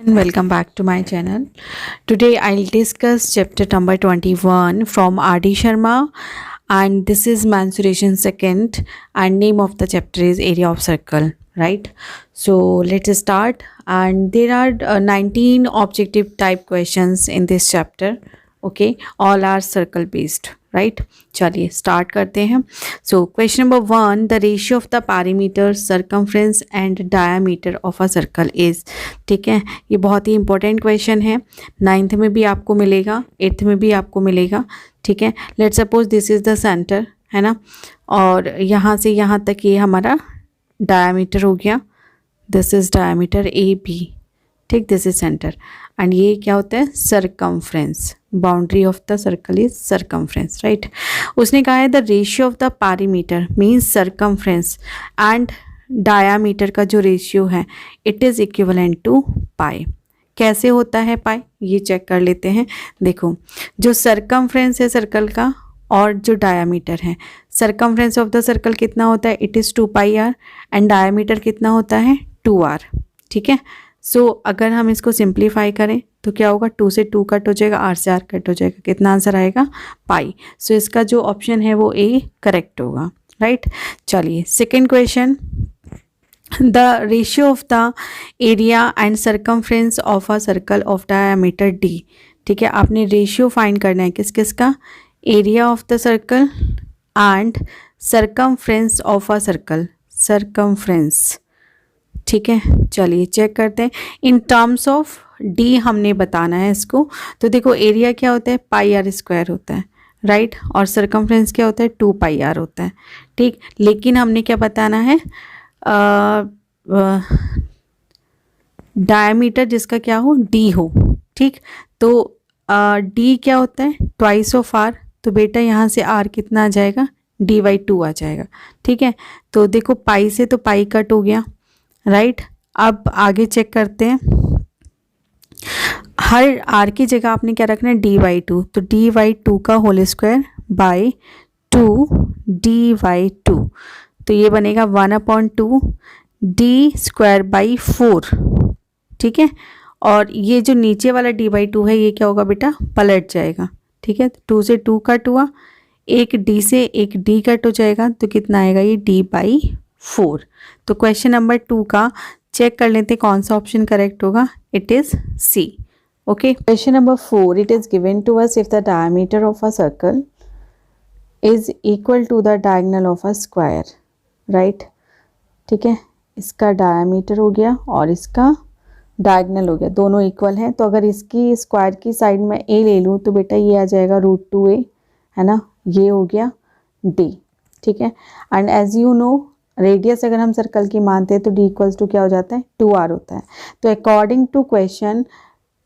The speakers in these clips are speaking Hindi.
Welcome back to my channel. Today I'll discuss chapter number 21 from R.D. Sharma, and this is mensuration second, and name of the chapter is area of circle, right? So let's start. And there are 19 objective type questions in this chapter. Okay, all are circle based, right? चलिए स्टार्ट करते हैं. सो question number 1, the ratio of the perimeter, circumference and diameter of a circle is. ठीक है, ये बहुत ही इंपॉर्टेंट क्वेश्चन है. 9th में भी आपको मिलेगा, 8th में भी आपको मिलेगा. ठीक है, let suppose this is the centre, है ना, और यहाँ से यहाँ तक ये हमारा डायामीटर हो गया. This is diameter A B. ठीक, दिस इज सेंटर. एंड ये क्या होता है? Circumference. Boundary of the circle is circumference, right. उसने कहा है the ratio of the perimeter means circumference and diameter का जो रेशियो है it is equivalent to pi. कैसे होता है पाई, ये चेक कर लेते हैं. देखो, जो सरकमफ्रेंस है सर्कल का और जो डायामीटर है, सरकमफ्रेंस ऑफ द सर्कल कितना होता है? It is 2 pi r. And diameter कितना होता है? 2 आर. ठीक है. सो अगर हम इसको सिंप्लीफाई करें तो क्या होगा? 2 से 2 कट हो जाएगा, आर से आर कट हो जाएगा. कितना आंसर आएगा? पाई. सो इसका जो ऑप्शन है वो ए करेक्ट होगा, राइट. चलिए second question, the ratio of the area and circumference of a circle of diameter D. ठीक है, आपने रेशियो फाइंड करना है किस किस का? Area of the circle and circumference of a circle. Circumference. ठीक है, चलिए चेक करते हैं. इन टर्म्स ऑफ डी हमने बताना है इसको. तो देखो, एरिया क्या होता है? पाई आर स्क्वायर होता है, राइट. और सरकमफ्रेंस क्या होता है? 2 पाई आर होता है. ठीक, लेकिन हमने क्या बताना है? डायमीटर जिसका क्या हो? डी हो. ठीक, तो डी क्या होता है? Twice of r. तो बेटा यहाँ से आर कितना आ जाएगा? dy/2 आ जाएगा. ठीक है, तो देखो पाई से तो पाई कट हो गया, राइट. अब आगे चेक करते हैं. हर आर की जगह आपने क्या रखना है? dy/2. तो dy/2 का होल स्क्वायर बाय 2 dy/2. तो ये बनेगा 1/2 डी स्क्वायर बाई 4. ठीक है, और ये जो नीचे वाला dy/2 है ये क्या होगा बेटा? पलट जाएगा. ठीक है, 2 से 2 कट हुआ, एक डी से एक डी कट हो जाएगा. तो कितना आएगा? ये d/4. तो क्वेश्चन नंबर 2 का चेक कर लेते हैं कौन सा ऑप्शन करेक्ट होगा. It is C. Okay, question number 4, it is given to us if the diameter of a circle is equal to the diagonal of a square, right. ठीक है, इसका डायमीटर हो गया और इसका डायगोनल हो गया, दोनों इक्वल हैं. तो अगर इसकी स्क्वायर की साइड में ए ले लूँ तो बेटा ये आ जाएगा √2a, है ना. ये हो गया d. ठीक है, and as you know radius अगर हम सर्कल की मानते हैं तो d इक्वल्स टू क्या हो जाता है? 2r होता है. तो according to question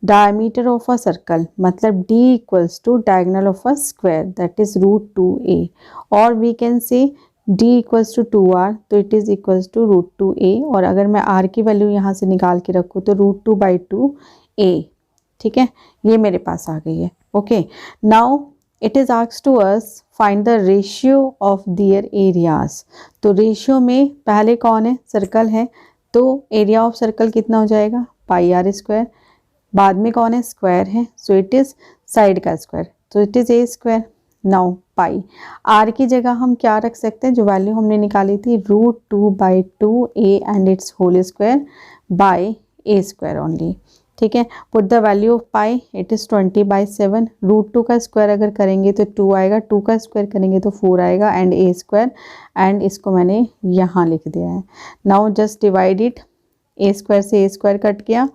diameter of a circle मतलब d equals to diagonal of a square that is √2a, और we can say d equals to 2r. तो it is equals to √2a, और अगर मैं r की वैल्यू यहाँ से निकाल के रखूँ तो √2/2a. ठीक है, ये मेरे पास आ गई है. Okay, now it is asked to us find the ratio of their areas. तो रेशियो में पहले कौन है? सर्कल है. तो एरिया ऑफ सर्कल कितना हो जाएगा? Pi r square. बाद में कौन है? स्क्वायर है. सो इट इज़ साइड का स्क्वायर. तो it is a square. Now pi r की जगह हम क्या रख सकते हैं? जो वैल्यू हमने निकाली थी √2/2a and it's whole square by a square only. ठीक है, put the value of pi, it is 20/7. √2 का स्क्वायर अगर करेंगे तो 2 आएगा, 2 का स्क्वायर करेंगे तो 4 आएगा, एंड ए स्क्वायर. एंड इसको मैंने यहाँ लिख दिया है. Now just divide it. A square से ए स्क्वायर कट किया,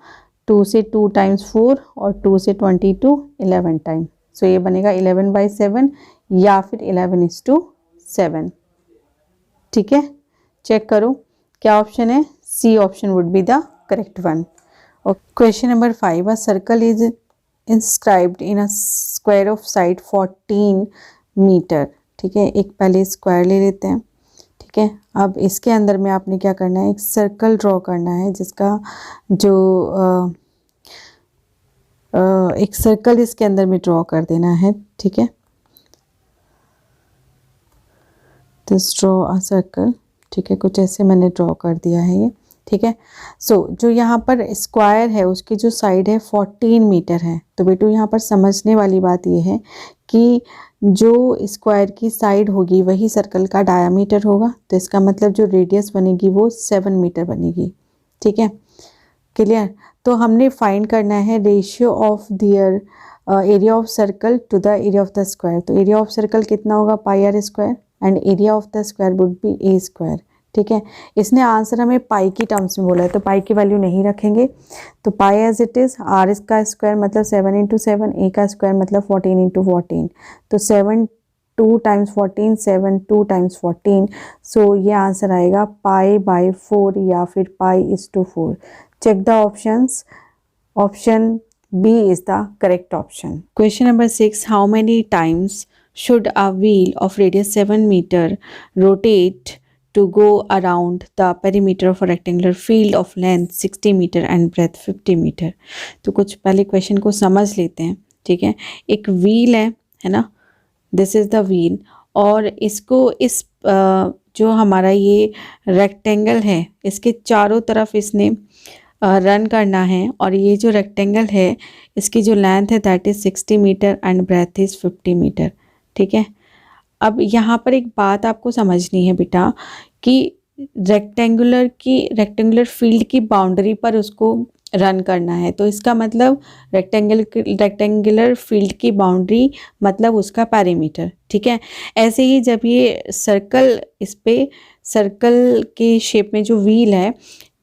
2 से 2 टाइम्स 4 और 2 से 22 11 टाइम. सो ये बनेगा 11/7 या फिर 11:7. ठीक है, चेक करो क्या ऑप्शन है. C option would be the correct one. Question number 5, a circle is inscribed in a square of side 14 metre. ठीक है, एक पहले स्क्वायर ले लेते हैं. ठीक है, अब इसके अंदर में आपने क्या करना है? एक सर्कल ड्रॉ करना है जिसका जो एक सर्कल इसके अंदर में ड्रॉ कर देना है. ठीक है, दिस ड्रॉ अ सर्कल. ठीक है, कुछ ऐसे मैंने ड्रॉ कर दिया है ये. ठीक है। सो जो यहाँ पर स्क्वायर है उसकी जो साइड है 14 मीटर है। तो बेटू यहाँ पर समझने वाली बात ये है कि जो स्क्वायर की साइड होगी वही सर्कल का डायामीटर होगा, तो इसका मतलब जो रेडियस बनेगी वो 7 मीटर बनेगी। ठीक है, क्लियर। तो हमने फाइंड करना है ratio of their area of circle to the area of the square. तो एरिया ऑफ सर्कल कितना होगा, pi r square, and area of the square would be a square. ठीक है, इसने आंसर हमें पाई की टर्म्स में बोला है, तो पाई की वैल्यू नहीं रखेंगे। तो पाई एज इट इज़, आर का स्क्वायर मतलब 7 इंटू 7, ए का स्क्वायर मतलब 14 इंटू 14। तो 7 2 टाइम्स 14, 7 2 टाइम्स 14। सो ये आंसर आएगा पाई बाई 4 या फिर pi is to 4। Check the options. Option B is the correct option. Question number 6. How many times should a wheel of radius 7 meter rotate to go around the perimeter of a rectangular field of length 60 meter and breadth 50 meter? तो कुछ पहले क्वेश्चन को समझ लेते हैं। ठीक है, एक व्हील है ना, दिस इज़ द व्हील, और इसको इस जो हमारा ये रेक्टेंगल है इसके चारों तरफ इसने रन करना है, और ये जो रेक्टेंगल है इसकी जो लेंथ है that is 60 metre and breadth is 50 metre. ठीक है, अब यहाँ पर एक बात आपको समझनी है बेटा कि रेक्टेंगुलर फील्ड की बाउंड्री पर उसको रन करना है, तो इसका मतलब रेक्टेंगुलर फील्ड की बाउंड्री मतलब उसका पैरीमीटर। ठीक है, ऐसे ही जब ये सर्कल, इस पे सर्कल के शेप में जो व्हील है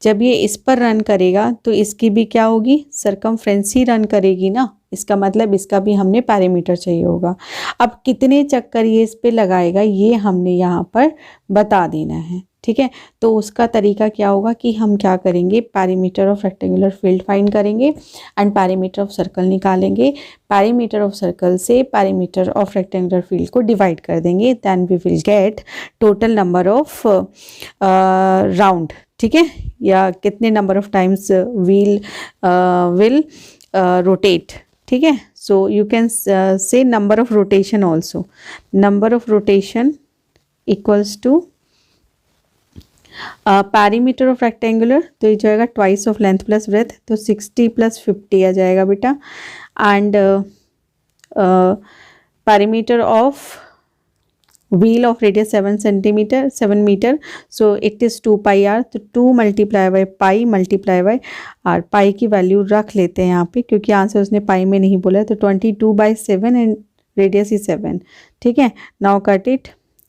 जब ये इस पर रन करेगा तो इसकी भी क्या होगी, सरकमफ्रेंस ही रन करेगी ना, इसका मतलब इसका भी हमने पैरामीटर चाहिए होगा। अब कितने चक्कर ये इस पे लगाएगा ये हमने यहाँ पर बता देना है। ठीक है, तो उसका तरीका क्या होगा कि हम क्या करेंगे, perimeter of rectangular field find करेंगे एंड पैरीमीटर ऑफ सर्कल निकालेंगे। पैरीमीटर ऑफ सर्कल से पैरीमीटर ऑफ रेक्टेंगुलर फील्ड को डिवाइड कर देंगे, then we will get total number of round. ठीक है, या कितने number of times wheel will rotate. ठीक है, so you can say number of rotation also. Number of rotation equals to perimeter of rectangular, तो ये जाएगा twice of length plus breadth, तो 60 प्लस 50 आ जाएगा बेटा। And perimeter of wheel of radius 7 meter, so it is 2 pi r, तो 2 multiply by pi multiply by r. Pi की वैल्यू रख लेते हैं यहाँ पे क्योंकि आंसर उसने पाई में नहीं बोला है, तो 22/7 एंड रेडियस इज 7। ठीक है, नाउ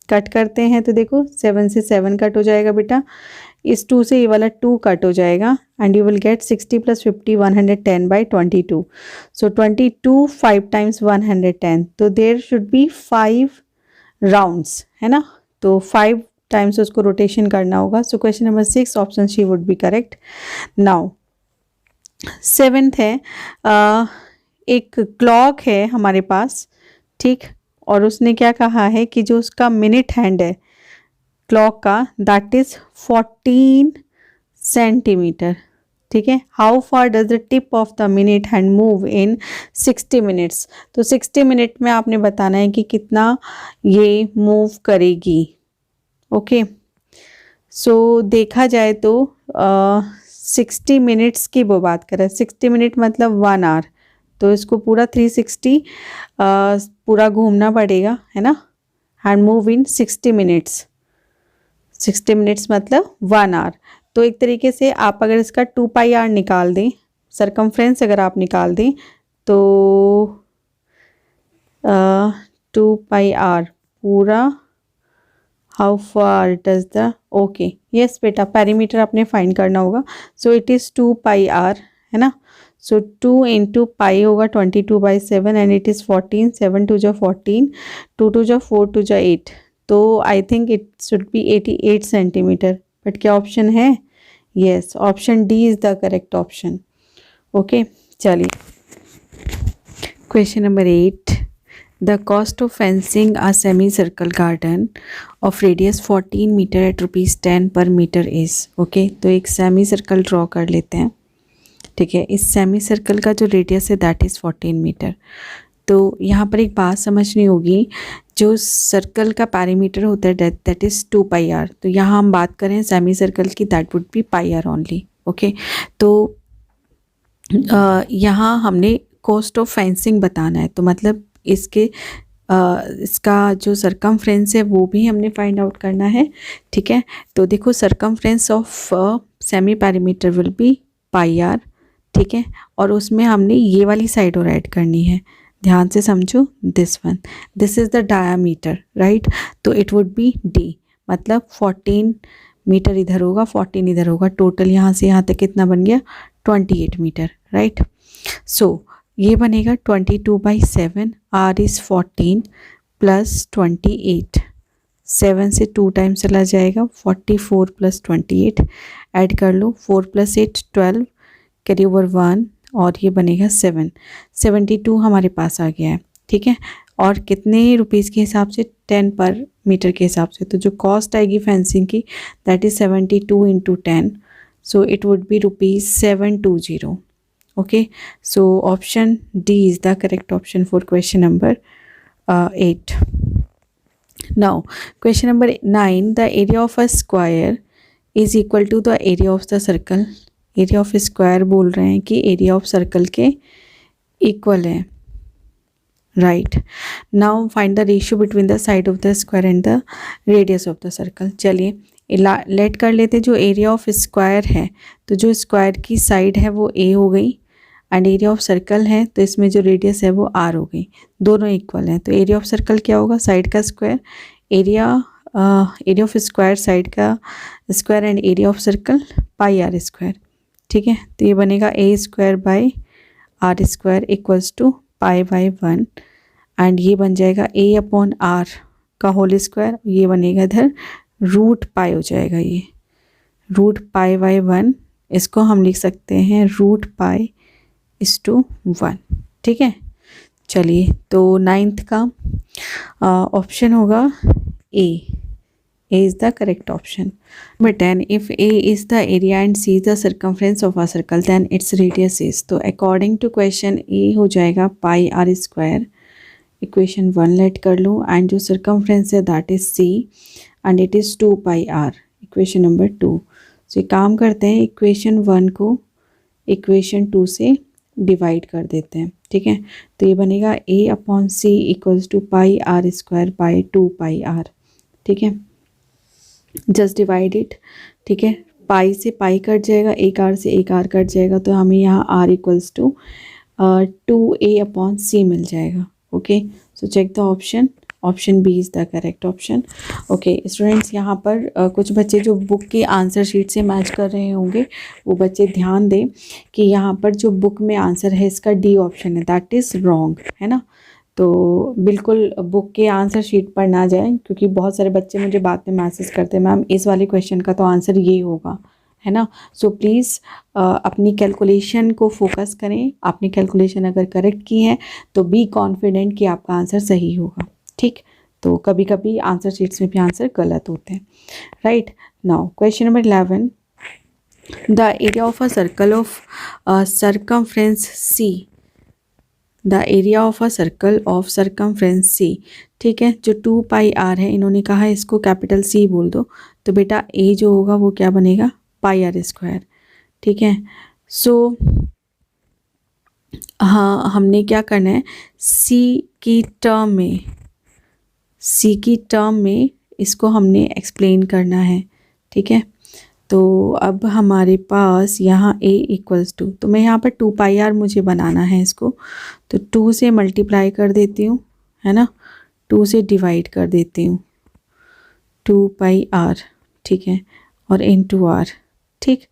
कट करते हैं, तो देखो 7 से 7 कट हो जाएगा बेटा, इस 2 से ये वाला 2 कट हो जाएगा, and you will get 60 plus 50 110/22। So 22 5 times 110, तो देयर शुड बी 5 राउंड्स, है ना, तो 5 टाइम्स उसको रोटेशन करना होगा। So question number 6 option C would be correct. Now 7th है, एक क्लॉक है हमारे पास, ठीक, और उसने क्या कहा है कि जो उसका मिनट हैंड है क्लॉक का दैट इज 14 सेंटीमीटर। ठीक है, how far does the tip of the minute hand move in 60 minutes, तो 60 मिनट में आपने बताना है कि कितना ये मूव करेगी। ओके, सो देखा जाए तो 60 मिनट्स की वो बात करें, 60 मिनट मतलब 1 आवर, तो इसको पूरा 360 पूरा घूमना पड़ेगा, है ना, hand move in 60 minutes. 60 minutes मतलब 1 आवर। तो एक तरीके से आप अगर इसका 2 पाई आर निकाल दें, सरकमफ्रेंस अगर आप निकाल दें, तो 2 पाई आर पूरा, how far does the, okay yes बेटा, पैरीमीटर आपने फाइंड करना होगा। So it is 2 pi r, है ना, सो 2 इंटू पाई होगा 22/7 एंड इट इज़ 14, 7 2 जो 14, 2 2 जो 4 2 जो 8, तो I think it should be 88 centimetre. But क्या ऑप्शन है, yes, option D is the correct option. Okay, चलिए question number 8, the cost of fencing a semi circle garden of radius 14 metre at ₹10 per metre is. Okay, तो एक सेमी सर्कल ड्रॉ कर लेते हैं। ठीक है, इस सेमी सर्कल का जो रेडियस है दैट इज़ 14 मीटर। तो यहाँ पर एक बात समझनी होगी, जो सर्कल का पैरीमीटर होता है दैट इज़ 2 पाई आर। तो यहाँ हम बात करें सेमी सर्कल की, that would be pi r only. Okay, तो यहाँ हमने कॉस्ट ऑफ फेंसिंग बताना है, तो मतलब इसका जो सरकमफ्रेंस है वो भी हमने फाइंड आउट करना है। ठीक है, तो देखो circumference of semi perimeter will be pi r. ठीक है, और उसमें हमने ये वाली साइड और ऐड करनी है, ध्यान से समझो, this one, this is the diameter, right. तो इट वुड बी डी, मतलब 14 मीटर इधर होगा, 14 इधर होगा, टोटल यहाँ से यहाँ तक कितना बन गया, 28 मीटर, राइट। सो ये बनेगा 22/7, आर इज़ 14 प्लस 28, 7 से 2 टाइम्स चला जाएगा, 44 प्लस 28 ऐड कर लो, 4 + 8 12, कैरी ओवर 1, और ये बनेगा 7, 72 हमारे पास आ गया है। ठीक है, और कितने रुपीज़ के हिसाब से, 10 पर मीटर के हिसाब से। तो जो कॉस्ट आएगी फेंसिंग की that is 72 × 10, so it would be ₹720। Okay, so option D is the correct option for question number 8. Now question number 9, the area of a square is equal to the area of the circle. area of square बोल रहे हैं कि area of circle के equal है, right. Now find the ratio between the side of the square and the radius of the circle. चलिए लेट कर लेते, जो एरिया ऑफ स्क्वायर है, तो जो स्क्वायर की साइड है वो a हो गई, एंड एरिया ऑफ सर्कल है तो इसमें जो रेडियस है वो r हो गई, दोनों इक्वल हैं। तो एरिया ऑफ सर्कल क्या होगा, साइड का square, area of square side का square, and area of circle pi r square. ठीक है, तो ये बनेगा a² / r² = π/1, एंड ये बन जाएगा a/r का होल स्क्वायर, ये बनेगा इधर √π हो जाएगा, ये √π/1, इसको हम लिख सकते हैं √π = 1। ठीक है, चलिए, तो 9th का ऑप्शन होगा A is the correct option. Number 10, if A is the area and C is the circumference of a circle, then its radius is, तो according to question A हो जाएगा πr², इक्वेशन 1 लेट कर लो, एंड जो circumference है that is C and it is 2 πr, equation number 2। सो एक काम करते हैं, इक्वेशन 1 को इक्वेशन 2 से डिवाइड कर देते हैं। ठीक है, तो ये बनेगा a/c = πr² / 2 πr। ठीक है, जस्ट डिवाइड इट। ठीक है, पाई से पाई कट जाएगा, एक आर से एक आर कट जाएगा, तो हमें यहाँ r = 2a/c मिल जाएगा। Okay, so check the option, option B is the correct option. Okay students, यहाँ पर कुछ बच्चे जो बुक की आंसर शीट से मैच कर रहे होंगे, वो बच्चे ध्यान दें कि यहाँ पर जो बुक में आंसर है इसका डी ऑप्शन है, दैट इज़ रॉन्ग, है ना। तो बिल्कुल बुक के आंसर शीट पर ना जाएं, क्योंकि बहुत सारे बच्चे मुझे बाद में मैसेज करते हैं, मैम इस वाले क्वेश्चन का तो आंसर ये होगा, है ना। सो प्लीज़ अपनी कैलकुलेशन को फोकस करें, आपने कैलकुलेशन अगर करेक्ट की है तो बी कॉन्फिडेंट कि आपका आंसर सही होगा। ठीक, तो कभी कभी आंसर शीट्स में भी आंसर गलत होते हैं, right. Now question number 11, the area of a circle of circumference C, the area of a circle of circumference C. ठीक है, जो 2 πr है, इन्होंने कहा है इसको कैपिटल C बोल दो, तो बेटा A जो होगा वो क्या बनेगा, πr²। ठीक है, सो हाँ, हमने क्या करना है, C की टर्म में इसको हमने एक्सप्लेन करना है। ठीक है, तो अब हमारे पास यहाँ a = तो मैं यहाँ पर 2 πr मुझे बनाना है इसको, तो 2 से मल्टीप्लाई कर देती हूँ, है ना, 2 से डिवाइड कर देती हूँ, 2 πr। ठीक है, और इनटू r। ठीक,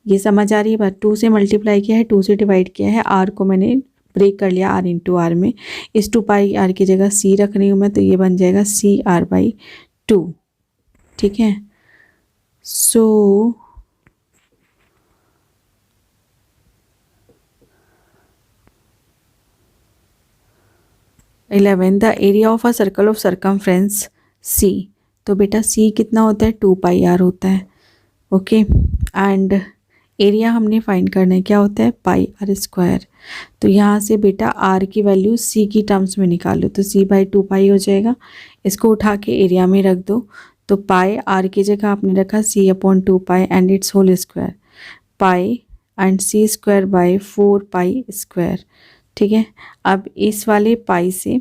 ये समझ आ रही है बात, 2 से मल्टीप्लाई किया है, 2 से डिवाइड किया है, r को मैंने ब्रेक कर लिया, r इंटू आर में, इस 2 πr की जगह c रख रही हूँ मैं, तो ये बन जाएगा CR/2। ठीक है, so the area of a circle of circumference C, तो बेटा C कितना होता है, 2 πr होता है। ओके, एंड एरिया हमने फाइंड करना है, क्या होता है पाई आर स्क्वायर। तो यहाँ से बेटा आर की वैल्यू सी की टर्म्स में निकाल लो, तो सी बाई 2 पाई हो जाएगा। इसको उठा के एरिया में रख दो, तो पाई आर की जगह आपने रखा C upon 2 pi and it's whole square, pi and C square by 4 pi square. ठीक है, अब इस वाले पाई से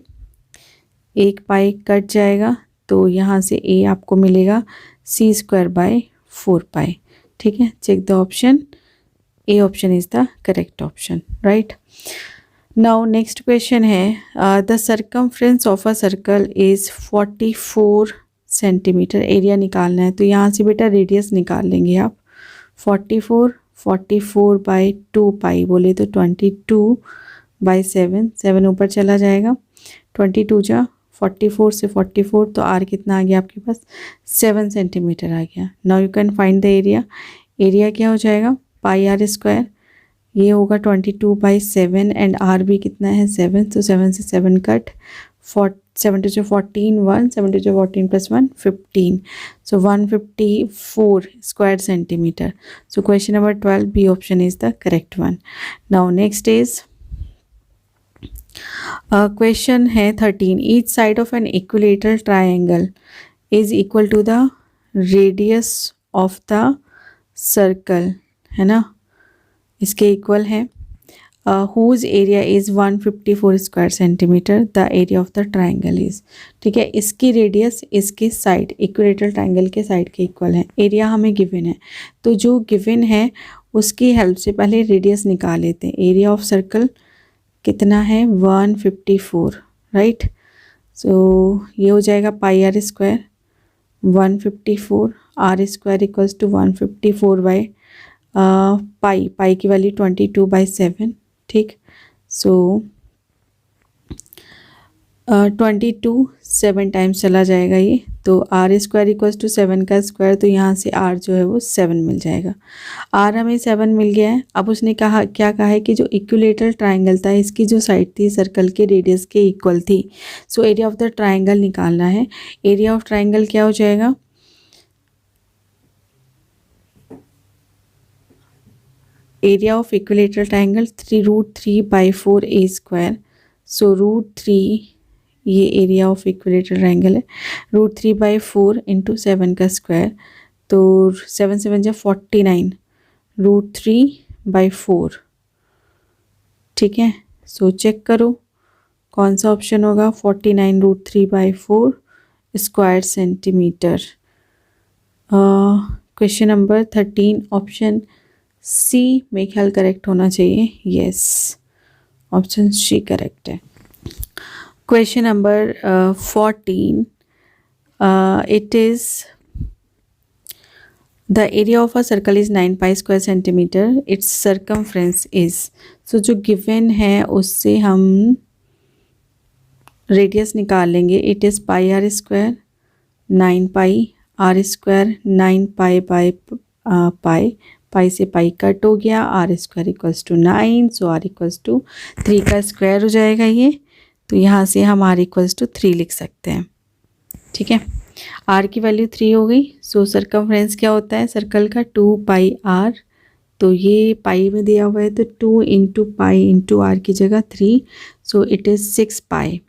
एक पाई कट जाएगा, तो यहाँ से ए आपको मिलेगा सी स्क्वायर बाई 4 पाई। ठीक है, check the option, A option is the correct option, right. Now next question है the circumference of a circle is 44 centimetre, area निकालना है। तो यहाँ से बेटा रेडियस निकाल लेंगे आप, 44 बाई 2 पाई बोले तो 22 बाई 7, 7 ऊपर चला जाएगा, 22 जा 44 से 44, तो आर कितना आ गया आपके पास 7 सेंटीमीटर आ गया। Now you can find the area, area क्या हो जाएगा पाई आर स्क्वायर, ये होगा 22 बाई 7 एंड आर भी कितना है 7, तो 7 से 7 cut, 7 two 14 1, 7 two 14 plus 1 15, so 154 square centimetre. So question number 12 B option is the correct one. Now next is question है 13, each side of an equilateral triangle is equal to the radius of the circle, है ना, इसके इक्वल है। Whose area is 154 square centimetre, the area of the triangle is. ठीक है, इसकी रेडियस इसके साइड इक्विलेटरल ट्राइंगल के साइड के इक्वल है, एरिया हमें गिवन है, तो जो गिवन है उसकी हेल्प से पहले रेडियस निकाल लेते हैं। एरिया ऑफ सर्कल कितना है 154, राइट। सो ये हो जाएगा pi r square 154, r square equals to 154 by pi की वैल्यू 22 बाई 7। ठीक, सो 22 7 टाइम्स चला जाएगा ये, तो आर स्क्वायर इक्वल्स टू 7 का स्क्वायर, तो यहाँ से आर जो है वो 7 मिल जाएगा। आर हमें 7 मिल गया है। अब उसने कहा क्या कहा है कि जो इक्विलेटरल ट्राइंगल था इसकी जो साइड थी सर्कल के रेडियस के इक्वल थी, so area of the triangle निकालना है। एरिया ऑफ ट्राइंगल क्या हो जाएगा, area of equilateral triangle √3 by 4 a square, so √3 ये एरिया ऑफ इक्विलेटरल ट्राइंगल है, √3 बाई 4 इंटू 7 का स्क्वायर, तो 7 7 जा 49, √3 बाई 4। ठीक है, सो चेक करो कौन सा ऑप्शन होगा, 49 √3 by 4 square centimetre. Question number 13 option C में ख्याल करेक्ट होना चाहिए, यस ऑप्शन सी करेक्ट है। Question number 14 it is the area of a circle is 9 pi square centimetre, its circumference is. So जो गिवन है उससे हम रेडियस निकाल लेंगे, it is pi r square 9 pi, r square 9 pi by pi, pi से पाई कट हो गया, are square equals to 9, so r equals to 3 का स्क्वायर हो जाएगा ये, तो यहाँ से हम आर इक्वल्स टू 3 लिख सकते हैं। ठीक है, आर की वैल्यू 3 हो गई। सो सर्कमफ्रेंस क्या होता है सर्कल का 2 पाई आर, तो ये पाई में दिया हुआ है तो 2 इंटू पाई इंटू आर की जगह 3, सो इट इज़ 6 पाई।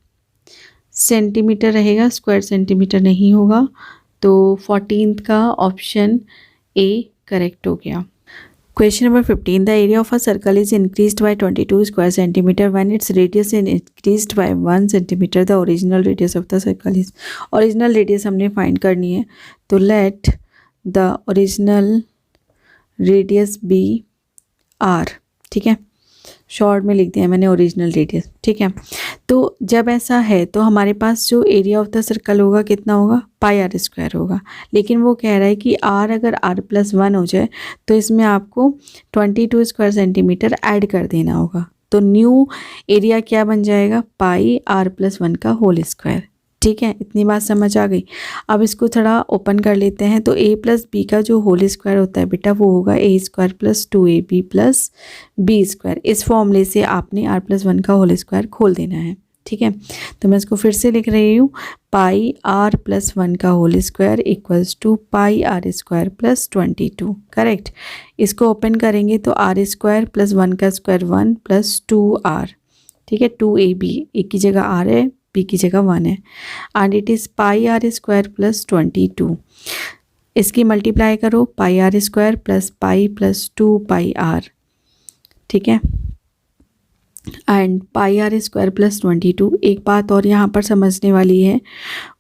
सेंटीमीटर रहेगा, स्क्वायर सेंटीमीटर नहीं होगा, तो 14th का ऑप्शन ए करेक्ट हो गया। Question number 15 the area of a circle is increased by 22 square centimetre when its radius is increased by 1 centimetre, the original radius of the circle is. Original radius हमने फाइंड करनी है, तो let the original radius be r. ठीक है, शॉर्ट में लिख दिया मैंने ओरिजिनल रेडियस। ठीक है, तो जब ऐसा है तो हमारे पास जो एरिया ऑफ द सर्कल होगा कितना होगा पाई आर स्क्वायर होगा, लेकिन वो कह रहा है कि आर अगर r+1 हो जाए तो इसमें आपको 22 स्क्वायर सेंटीमीटर ऐड कर देना होगा, तो न्यू एरिया क्या बन जाएगा पाई r+1 का होल स्क्वायर। ठीक है, इतनी बात समझ आ गई। अब इसको थोड़ा ओपन कर लेते हैं, तो a प्लस बी का जो होल स्क्वायर होता है बेटा वो होगा a² + 2ab + b²। इस फॉर्मूले से आपने r+1 का होल स्क्वायर खोल देना है। ठीक है, तो मैं इसको फिर से लिख रही हूँ, पाई आर प्लस 1 का whole square equals to pi r square plus 22। Correct. इसको ओपन करेंगे तो आर स्क्वायर प्लस 1 का स्क्वायर 1 प्लस 2r, ठीक है, 2ab, एक की जगह r है, b की जगह 1 है, and it is pi r square plus 22। इसकी मल्टीप्लाई करो, pi r square plus pi plus 2 pi r, ठीक है, and pi r square plus 22। एक बात और यहाँ पर समझने वाली है,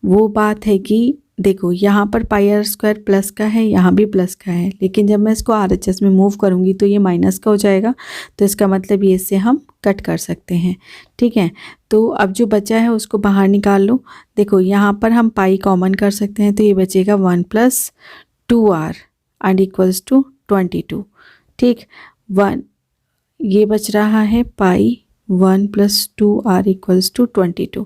वो बात है कि देखो यहाँ पर पाई आर स्क्वायर प्लस का है, यहाँ भी प्लस का है, लेकिन जब मैं इसको आर एच एस में मूव करूँगी तो ये माइनस का हो जाएगा, तो इसका मतलब ये इससे हम कट कर सकते हैं, ठीक है। तो अब जो बचा है उसको बाहर निकाल लो। देखो यहाँ पर हम पाई कॉमन कर सकते हैं, तो ये बचेगा 1 plus 2r and equals to 22, ठीक। 1 ये बच रहा है पाई 1 प्लस 2r इक्वल्स टू 22।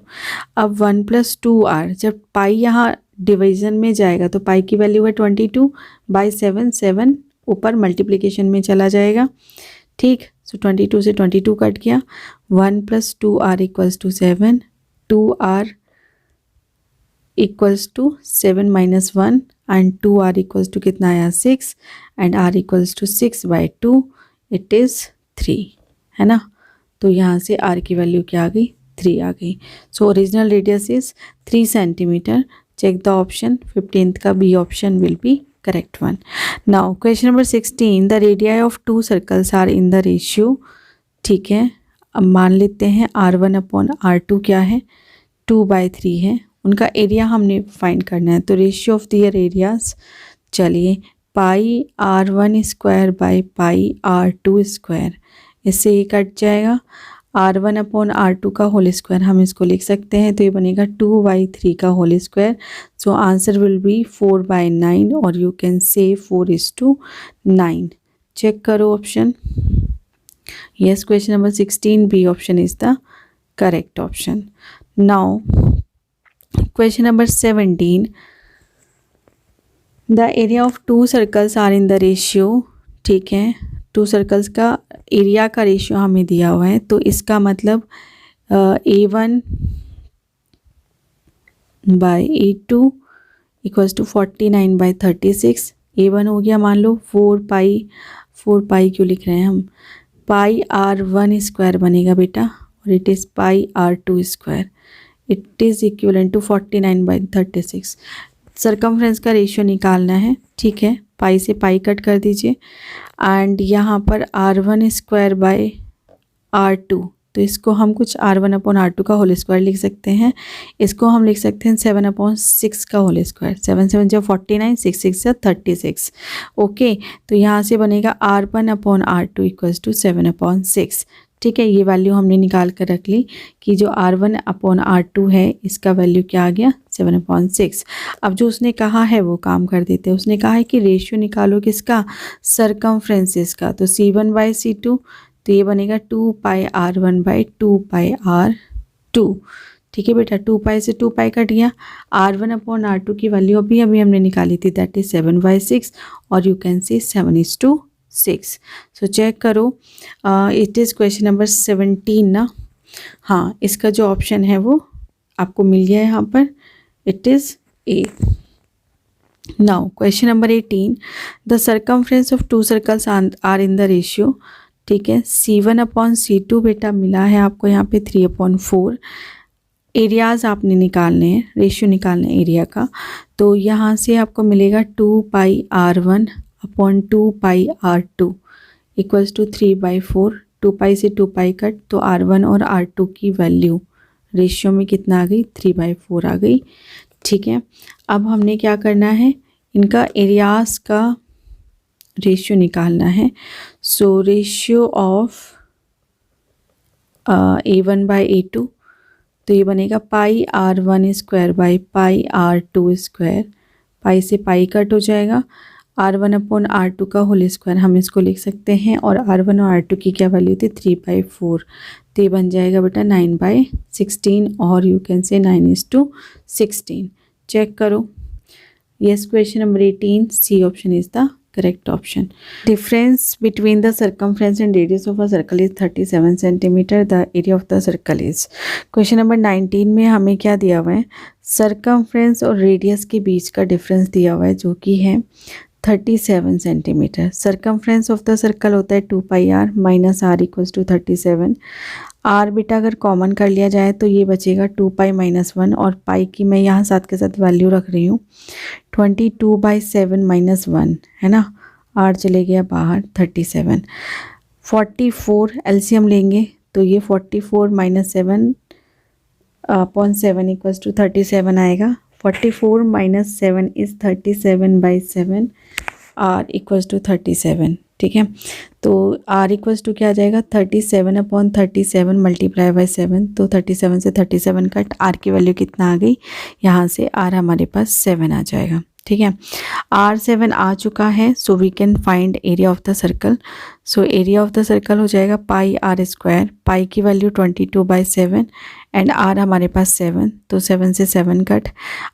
अब 1 प्लस 2r, जब पाई यहाँ डिवीज़न में जाएगा तो पाई की वैल्यू है 22 बाई 7, 7 ऊपर मल्टीप्लिकेशन में चला जाएगा, ठीक। सो 22 से 22 कट गया, 1 plus 2r equals to 7, 2r equals to 7 minus 1 and 2r equals to कितना आया 6 and r equals to 6 by 2, it is 3, है ना। तो यहाँ से r की वैल्यू क्या आ गई, 3 आ गई। So original radius is 3 centimetre. Check the option, 15th का B option will be correct one. Now question number 16, the radii of 2 circles are in the ratio, ठीक है। अब मान लेते हैं r1 अपॉन r2 क्या है, 2/3 है, उनका एरिया हमने फाइंड करना है, तो रेशियो ऑफ दियर एरियाज, चलिए पाई r1 square by pi r2 square, इससे ये कट जाएगा, r1 अपॉन r2 का होल स्क्वायर हम इसको लिख सकते हैं, तो ये बनेगा 2/3 का whole square. So answer will be 4/9 और यू कैन से 4:9। चेक करो option, yes, question number 16 B option is the correct option. Now question number 17, the area of 2 circles are in the ratio, ठीक है, 2 सर्कल्स का एरिया का रेशियो हमें दिया हुआ है, तो इसका मतलब A1 by A2 equals to 49/36। A1 हो गया मान लो 4 पाई क्यों लिख रहे हैं हम, पाई r1 स्क्वायर बनेगा बेटा, और it is pi r2 square, it is equivalent to 49/36। Circumference का रेशियो निकालना है, ठीक है, पाई से पाई कट कर दीजिए, एंड यहाँ पर r1 स्क्वायर बाय r2, तो इसको हम कुछ r1 अपॉन r2 का होल स्क्वायर लिख सकते हैं, इसको हम लिख सकते हैं 7/6 का होल स्क्वायर, 7 7 जो 49, 6 6 36, ओके। तो यहाँ से बनेगा r1 upon r2 equals to 7/6, ठीक है। ये वैल्यू हमने निकाल कर रख ली कि जो r1 अपॉन r2 है इसका वैल्यू क्या आ गया 7/6। अब जो उसने कहा है वो काम कर देते हैं, उसने कहा है कि रेशियो निकालो किसका, सरकमफ्रेंसेस का, तो C1/C2, तो ये बनेगा 2 pi r1 by 2 pi r2, ठीक है बेटा, 2 पाई से 2 पाई कट गया, r1 अपॉन r2 की वैल्यू अभी हमने निकाली थी, दैट इज 7/6, और you can see 7:6। So check करो, इट इज़ क्वेश्चन नंबर 17 ना, हाँ, इसका जो ऑप्शन है वो आपको मिल गया है यहाँ पर, it is A. Now question number 18, the circumference of 2 circles are in the ratio, ठीक है, C1 अपॉन C2 बेटा मिला है आपको यहाँ पे 3/4। एरियाज़ आपने निकालने हैं, रेशियो निकालना है एरिया का, तो यहाँ से आपको मिलेगा 2 pi r1 upon 2 pi r2 equals to 3/4, 2 pi से 2 पाई कट, तो r1 और r2 की वैल्यू रेशियो में कितना आ गई, 3/4 आ गई, ठीक है। अब हमने क्या करना है, इनका एरियाज़ का रेशियो निकालना है, so ratio of A1 by A2, तो ये बनेगा pi r1 square by pi r2 square, pi से पाई कट हो जाएगा, r1 अपॉन r2 का होल स्क्वायर हम इसको लिख सकते हैं, और r1 और r2 की क्या वैल्यू थी 3/4, तो ये बन जाएगा बेटा 9/16, और यू कैन से 9:16। चेक करो, yes, question number 18 C option is the correct option. Difference between the circumference and radius of a circle is 37 centimeter. The area of the circle is. Question number 19 में हमें क्या दिया हुआ है, सर्कमफ्रेंस और रेडियस के बीच का डिफरेंस दिया हुआ है जो कि है 37 centimetre. Circumference of the circle होता है 2 pi r minus r equals to 37. R बेटा अगर कॉमन कर लिया जाए तो ये बचेगा 2 पाई माइनस 1 और पाई की मैं यहाँ साथ के साथ वैल्यू रख रही हूँ 22/7 माइनस 1 है ना. आर चले गया बाहर 37. 44 एलसीएम लेंगे तो ये 44 माइनस 7 अपॉन 7 इक्वल्स टू 37 आएगा. 44 minus 7 is 37/7. R equals to 37. ठीक है, तो आर इक्वल्स टू क्या आ जाएगा 37/37 मल्टीप्लाई बाई 7. तो 37 से 37 कट, आर की वैल्यू कितना आ गई, यहाँ से आर हमारे पास 7 आ जाएगा. ठीक है, आर 7 आ चुका है. So we can find area of the circle. So area of the circle हो जाएगा पाई आर स्क्वायर. पाई की वैल्यू 22/7 एंड आर हमारे पास 7. तो 7 से 7 cut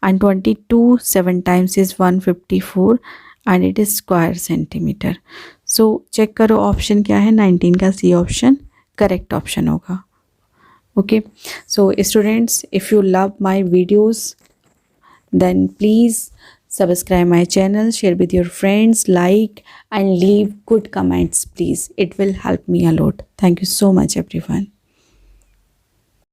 and 22 7 times is 154 and it is square centimetre. So check करो ऑप्शन क्या है, 19 का सी ऑप्शन करेक्ट ऑप्शन होगा. Okay, so students, if you love my videos, then please subscribe my channel, share with your friends, like and leave good comments please. It will help me a lot. Thank you so much everyone.